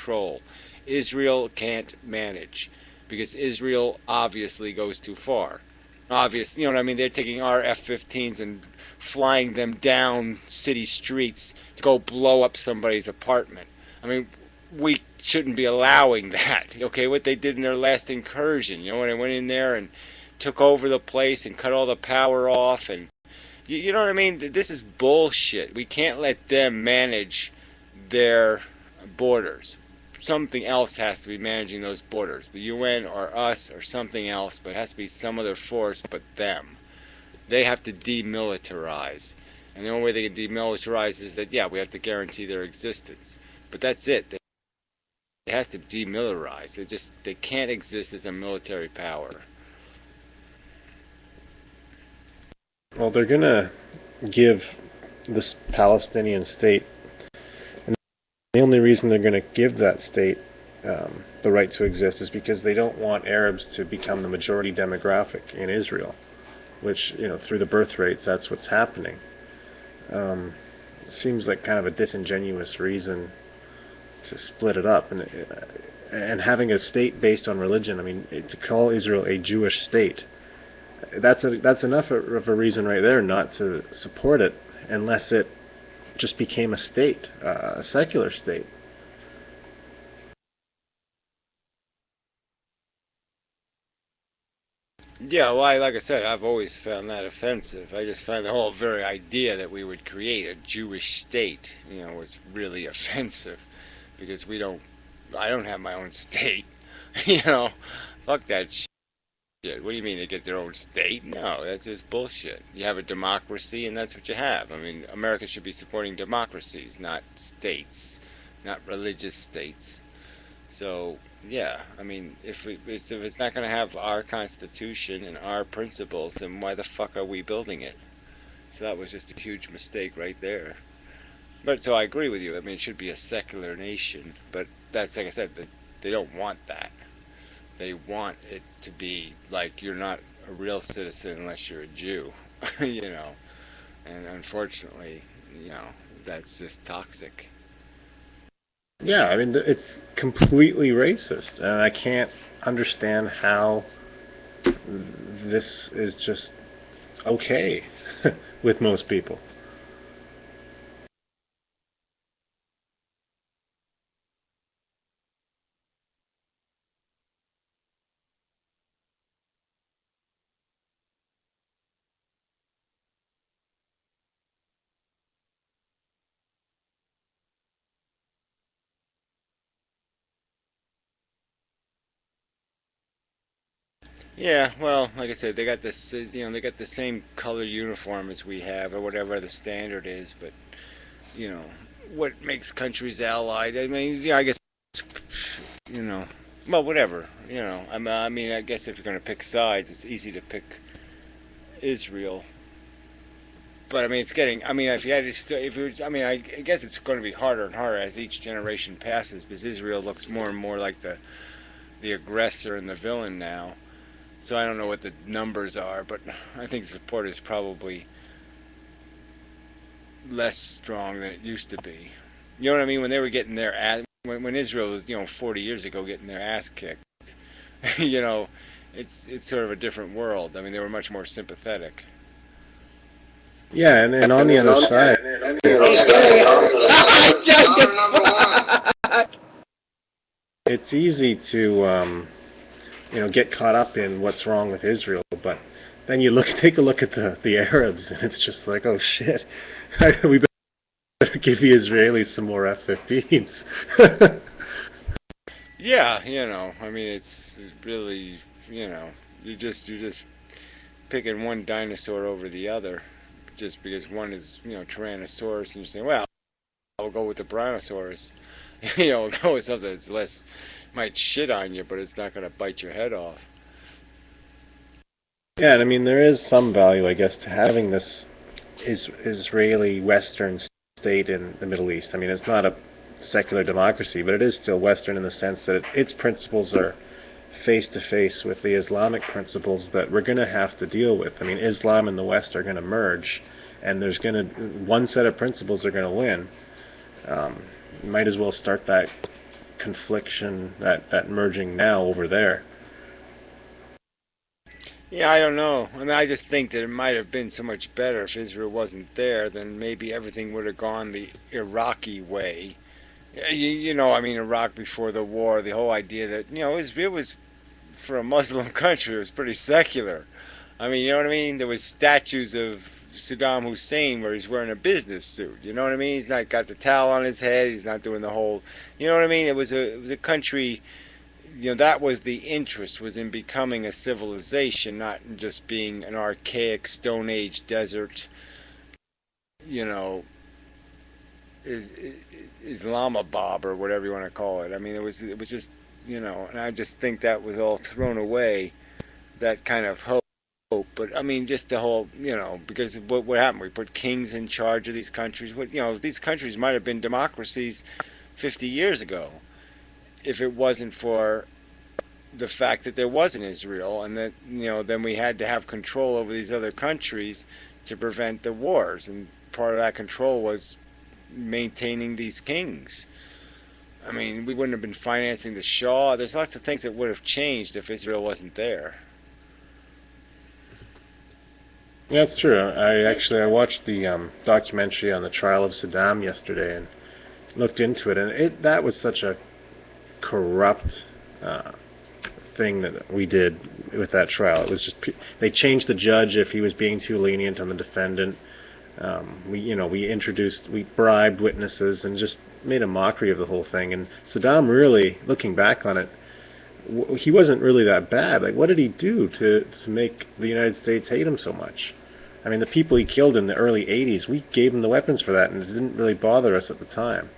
control. Israel can't manage because Israel obviously goes too far. Obvious, you know what I mean? They're taking our F-15s and flying them down city streets to go blow up somebody's apartment. I mean, we shouldn't be allowing that. Okay, what they did in their last incursion, you know, when they went in there and took over the place and cut all the power off, and you know what I mean? This is bullshit. We can't let them manage their borders. Something else has to be managing those borders. The UN or us or something else, but it has to be some other force but them. They have to demilitarize. And the only way they can demilitarize is that, yeah, we have to guarantee their existence. But that's it. They have to demilitarize. They can't exist as a military power. Well, they're going to give this Palestinian state, and the only reason they're going to give that state the right to exist is because they don't want Arabs to become the majority demographic in Israel, which, you know, through the birth rates, that's what's happening. It seems like kind of a disingenuous reason to split it up, and having a state based on religion. I mean, to call Israel a Jewish state, that's enough of a reason right there not to support it, unless it just became a state, a secular state. Yeah, well, like I said, I've always found that offensive. I just find the whole very idea that we would create a Jewish state, you know, was really offensive, because I don't have my own state, you know, fuck that shit. What do you mean they get their own state? No, that's just bullshit. You have a democracy, and that's what you have. I mean, America should be supporting democracies, not states, not religious states. So, yeah, I mean, if it's not going to have our Constitution and our principles, then why the fuck are we building it? So that was just a huge mistake right there. But so I agree with you. I mean, it should be a secular nation, but that's, like I said, they don't want that. They want it to be like you're not a real citizen unless you're a Jew, you know. And unfortunately, you know, that's just toxic. Yeah, I mean, it's completely racist, and I can't understand how this is just okay with most people. Yeah, well, like I said, they got this, you know, they got the same color uniform as we have, or whatever the standard is. But you know, what makes countries allied? I mean, yeah, I guess, you know, well, whatever. You know, I mean, I guess if you're going to pick sides, it's easy to pick Israel. But I mean, it's getting. I mean, if you had to, if you, I mean, I guess it's going to be harder and harder as each generation passes, because Israel looks more and more like the aggressor and the villain now. So I don't know what the numbers are, but I think support is probably less strong than it used to be. You know what I mean? When they were getting their ass, when Israel was, you know, 40 years ago getting their ass kicked, you know, it's sort of a different world. I mean, they were much more sympathetic. Yeah, and on the other side, it's easy to you know, get caught up in what's wrong with Israel, but then you take a look at the Arabs, and it's just like, oh shit, we better give the Israelis some more F-15s. Yeah, you know, I mean, it's really, you know, you're just picking one dinosaur over the other, just because one is, you know, Tyrannosaurus, and you're saying, well, I'll go with the Brontosaurus. You know, go with something that's less, might shit on you, but it's not going to bite your head off. Yeah, and I mean, there is some value, I guess, to having this Israeli Western state in the Middle East. I mean, it's not a secular democracy, but it is still Western in the sense that its principles are face to face with the Islamic principles that we're going to have to deal with. I mean, Islam and the West are going to merge, and there's going to one set of principles are going to win. Might as well start that confliction, that merging now over there. Yeah, I don't know. I mean, I just think that it might have been so much better if Israel wasn't there. Then maybe everything would have gone the Iraqi way. I mean, Iraq before the war, the whole idea that it was for a Muslim country, it was pretty secular. I mean, you know what I mean? There was statues of Saddam Hussein where he's wearing a business suit. You know what I mean? He's not got the towel on his head. He's not doing the whole. You know what I mean? It was a country. That was the interest, was in becoming a civilization, not in just being an archaic Stone Age desert. You know, is Islamabad or whatever you want to call it. I mean, it was just and I just think that was all thrown away. That kind of hope. But I mean, just the whole, because what happened? We put kings in charge of these countries. These countries might have been democracies 50 years ago if it wasn't for the fact that there was an Israel, and that then we had to have control over these other countries to prevent the wars, and part of that control was maintaining these kings. I mean, we wouldn't have been financing the Shah. There's lots of things that would have changed if Israel wasn't there. Yeah, that's true. I watched the documentary on the trial of Saddam yesterday and looked into it, and that was such a corrupt uh, thing that we did with that trial. It was just they changed the judge if he was being too lenient on the defendant. We bribed witnesses and just made a mockery of the whole thing. And Saddam, really, looking back on it, he wasn't really that bad. Like, what did he do to make the United States hate him so much? I mean, the people he killed in the early '80s, we gave him the weapons for that, and it didn't really bother us at the time.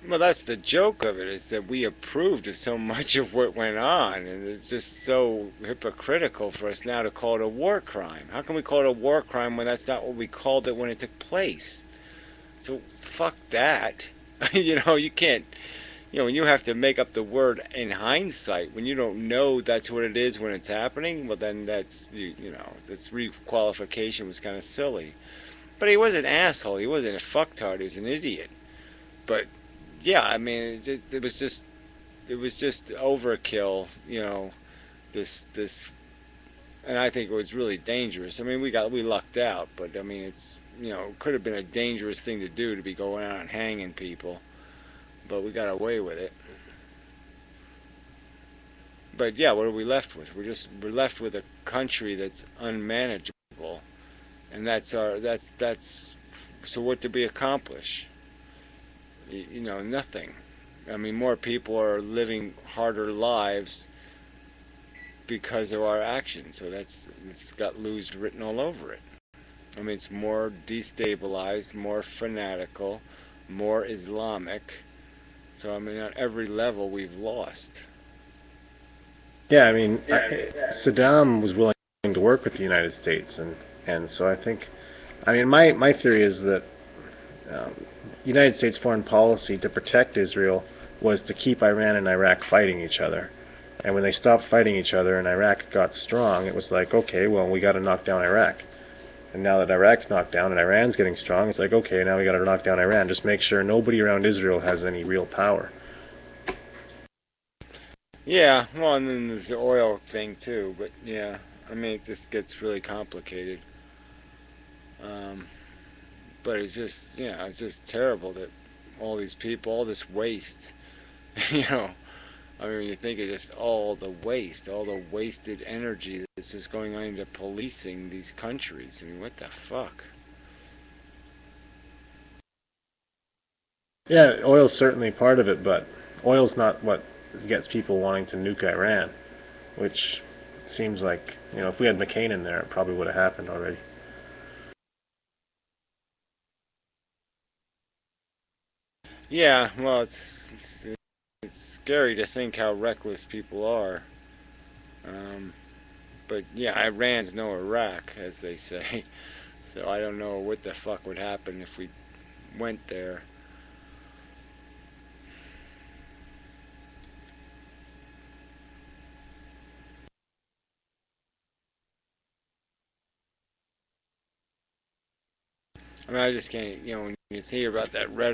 Well, that's the joke of it, is that we approved of so much of what went on, and it's just so hypocritical for us now to call it a war crime. How can we call it a war crime when that's not what we called it when it took place? So fuck that. You can't. When you have to make up the word in hindsight, when you don't know that's what it is when it's happening, well then this requalification was kind of silly. But he was an asshole. He wasn't a fucktard. He was an idiot. But yeah, I mean, it was just overkill. This, and I think it was really dangerous. I mean, we lucked out, but I mean, it could have been a dangerous thing to do, to be going out and hanging people, but we got away with it. But yeah, what are we left with? We're left with a country that's unmanageable, and that's so what did we accomplish? Nothing. I mean, more people are living harder lives because of our actions. So it's got lose written all over it. I mean, it's more destabilized, more fanatical, more Islamic. So I mean, on every level, we've lost. Yeah, I mean, Saddam was willing to work with the United States, and so I think, I mean, my theory is that um, United States foreign policy to protect Israel was to keep Iran and Iraq fighting each other. And when they stopped fighting each other and Iraq got strong, it was like, okay, well, we got to knock down Iraq. And now that Iraq's knocked down and Iran's getting strong, it's like, okay, now we got to knock down Iran. Just make sure nobody around Israel has any real power. Yeah, well, and then there's the oil thing too. But yeah, I mean, it just gets really complicated. Um, but it's just terrible that all these people, all this waste, you know. I mean, when you think of just all the waste, all the wasted energy that's just going on into policing these countries. I mean, what the fuck? Yeah, oil's certainly part of it, but oil's not what gets people wanting to nuke Iran, which seems like, if we had McCain in there, it probably would have happened already. Yeah, well, it's scary to think how reckless people are. Um, but yeah, Iran's no Iraq, as they say. So I don't know what the fuck would happen if we went there. I mean, I just can't, when you hear about that rhetoric